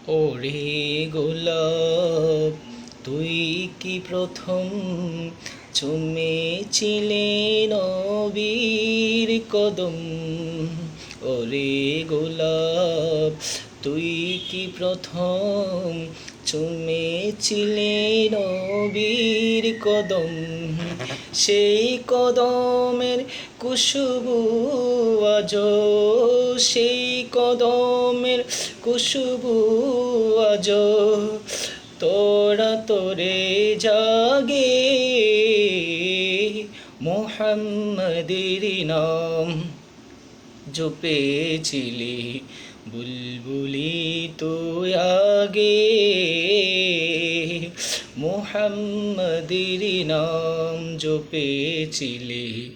ওরে গোলাপ, তুই কি প্রথম চুমেছিলে নবীর কদম? ওরে গোলাপ, তুই কি প্রথম চুমেছিলে নবীর কদম? সেই কদমের কুশুবু আজো, সেই কদমের কুশুবু আজো তোরা তোরে জাগে। মোহাম্মদের নাম জপেছিলি বুলবুলি তুই আগে। মোহাম্মদের নাম জপেছিলি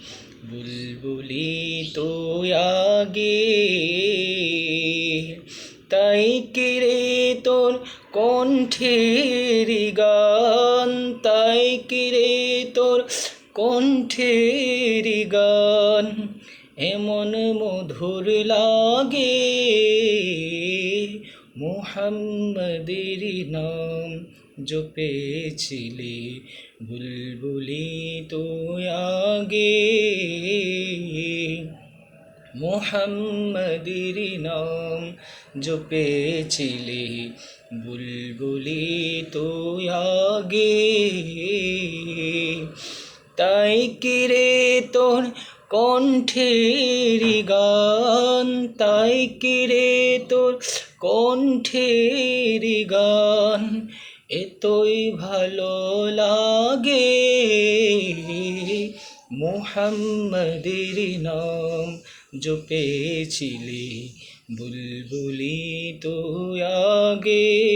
বুলবুলি তুই আগে। তাই কিরে তোর কণ্ঠের গান, তাই কিরে তোর কণ্ঠের গান এমন মধুর লাগে। মুহাম্মাদের নাম জপেছিলি বুলবুলি তুই আগে। মুহাম্মাদের নাম জপেছিলি বুলবুলি তুই আগে। তাই কিরে তোর কণ্ঠের গান, তাই কিরে তোর কণ্ঠের গান এতই ভালো লাগে। মুহাম্মাদের নাম জপেছিলি বুলবুলি তুই আগে।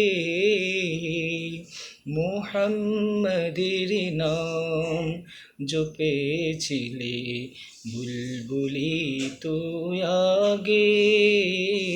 মুহাম্মাদের নাম জপেছিলি বুলবুলি তুই আগে।